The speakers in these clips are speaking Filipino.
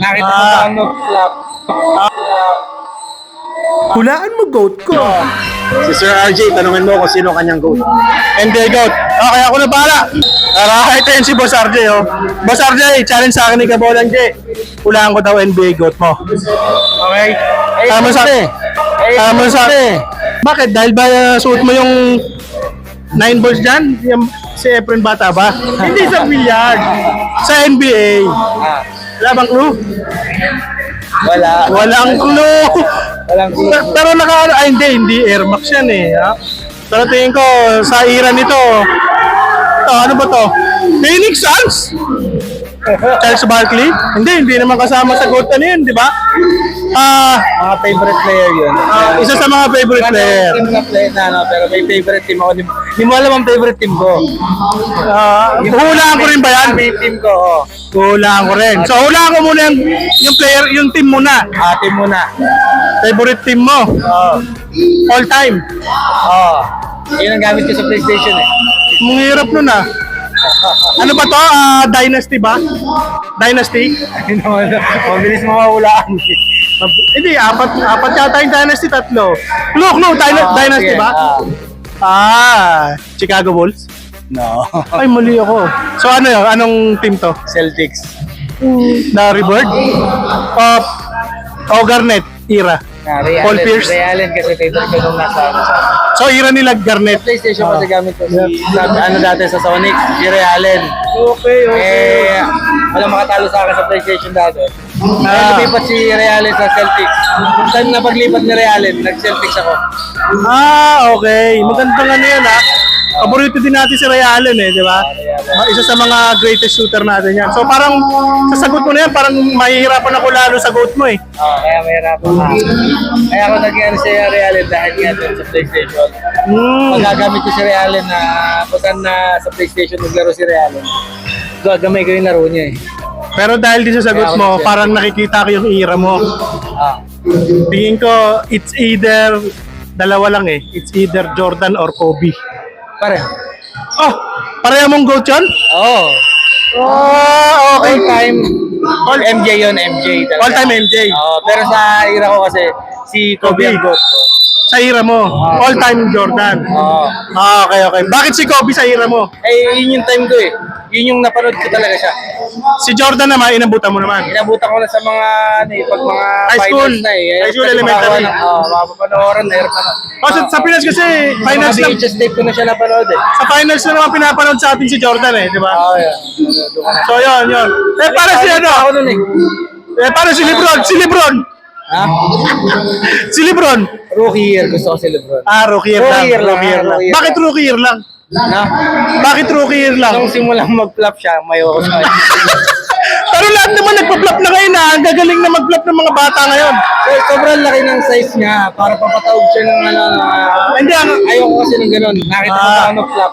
Nakita ko sa ano, flap. Hulaan mo goat ko. Si Sir RJ, tanungin mo kung sino kanyang goat. NBA goat. Okay, ako na bahala. Tara, ito yun si Boss RJ, oh. Boss RJ, challenge sa akin ni Kabolan J. Hulaan ko daw NBA goat mo. Okay. Tama sa akin. Tama sa akin. Bakit? Dahil ba suot mo yung 9 balls dyan? Yung, si Efren Bata ba? Hindi sa billiard. Sa NBA. Wala bang clue? Wala. Walang clue. Walang clue. Pero hindi Air Max yan eh. Ha? Pero tingin ko, sa era nito, ito, ano ba to? Phoenix Suns? Charles Barkley? Hindi naman kasama sa goat ano yun, di ba? Mga favorite player yun. Isa sa mga favorite player. Team na play na, no? Pero may favorite team ako. Hindi mo alam ang favorite team ko. Hulaan ko rin ba yan? May team ko, oh. Hulaan ko rin. So hulaan ko muna yung player, yung team muna. Team muna. Favorite team mo? All time. Yun ang gamit ko sa PlayStation eh. Ang hirap nun ah. Ano ba to? Dynasty ba? Dynasty? Mabilis mo mahulaan. Hindi, apat yata yung Dynasty, tatlo. Clue, Dynasty sige. ba? Chicago Bulls? No. Ay, mali ako. So ano yun? Anong team to? Celtics. Na Rebirth? O Garnett? Era? Paul Pierce? Ray Allen kasi favorite ko nung nasa So era nila Garnett? PlayStation kasi gamit ko ano dati sa Sonic, si Ray Allen. Okay. Walang makatalo sa akin sa PlayStation dati. Lumipat si Ray Allen sa Celtics. Time na paglipat ni Ray Allen, nag-Celtics ako. Okay. Magandang ano yan ha. Paborito din natin si Ray Allen eh, di ba? Isa sa mga greatest shooter natin yan. So parang sa sagot mo na yan, parang mahihirapan ako lalo sa goat mo eh. Kaya mahirapan ka. Kaya ako nag-ano si Ray Allen dahil nga doon sa PlayStation. Magagamit ko si Ray Allen na kung saan na sa PlayStation naglaro si Ray Allen. Gagamay ko yung laro niya eh. Pero dahil din sa sagot mo, parang nakikita ko yung era mo. Tingin ko, it's either, dalawa lang eh. It's either Jordan or Kobe. Pareho. Pareho mong goat yun? Oo. Okay. All time. MJ yun, MJ talaga. All time MJ. Pero sa era ko kasi, si Kobe ang goat ko. Sa era mo, all time Jordan. Okay. Bakit si Kobe sa era mo? Yun yung time ko eh. Yun yung napanood ko talaga siya. Si Jordan naman, inabutan mo naman. Inabutan ko na sa mga, pag mga High school. finals na eh. High school, elementary. Mga papanooran na meron na. Sa Pinas kasi, finals Mga lang. VHS tape ko na siya napanood eh. Sa finals na naman pinapanood sa atin si Jordan eh, di ba? Yeah. So yun. Para si ano? Ako nun eh. Para si Lebron. Ha? Si Lebron. Rookie year, gusto ko si Lebron. Rookie year lang. Rookie year lang. Bakit rookie year lang? Na? Bakit rookie year lang? Nung simulang mag-flop siya, may ako sa Pero lahat naman nagpa-flop na ngayon na. Ang gagaling na mag-flop ng mga bata ngayon. Sobrang laki ng size niya para papatawag siya ng ano. Hindi, Ayoko kasi ng ganun. Nakita ko sa ano flop.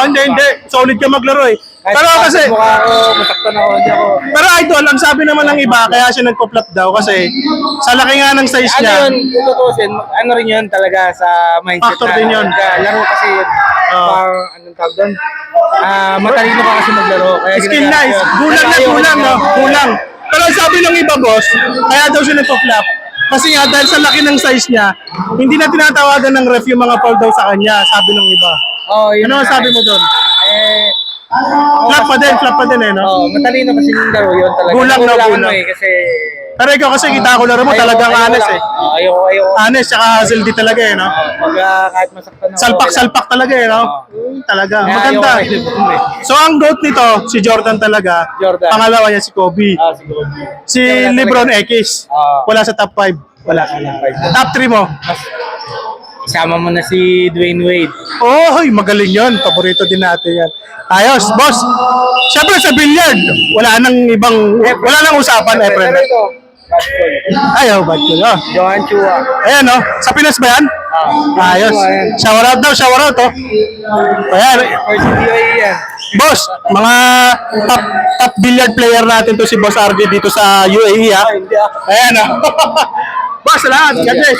Hindi. Solid ka maglaro eh. Pero kasi, mukha ko, masaktan ako, hindi ako. pero idol, ang sabi naman ng iba, kaya siya nagpa-flop daw kasi sa laki nga ng size Ano niya. yun, kung tutusin, ano rin yun talaga sa mindset Factor din yun. Laro kasi yun. Parang, anong tawag doon? Matalino ka kasi maglaro. Kaya Skill ginagawa nice. yun. Kulang no? Kulang. Pero ang sabi ng iba, boss, kaya daw siya nagpa-flop. Kasi nga, dahil sa laki ng size niya, hindi na tinatawagan ng ref yung mga foul daw sa kanya, sabi ng iba. Yun Ano ang sabi mo doon? Flop pa din eh, no? Matalino kasi yung laro yun talaga. Kulang na Kulangan kulang. mo eh, kasi... Pero ikaw kasi kita ko laro mo, talagang honest eh. Ayoko. Honest, tsaka hustle talaga eh, no? Kahit masaktan ako. Salpak talaga eh, no? Talaga, Kaya maganda. ayoko kay Lebron eh. So ang GOAT nito, si Jordan talaga. Jordan. Pangalawa niya si Kobe. Siguro. Si Lebron X. Wala sa top 5. Wala. Top 3 mo. Isama mo na si Dwayne Wade. Magaling yon. Paborito din natin yan. Ayos, boss. Siyempre sa billiard, wala nang usapan, Efren. Pero ito, basketball. Ayaw, bad ko. Johan Chua. Ayan, no? Sa Pinas ba yan? Ayos. Shower out daw, Ayan. Or si DOA yan. Boss, mga top billiard player natin to si Boss RJ dito sa UAE, ha? Ayan, no? Boss, salamat. God bless.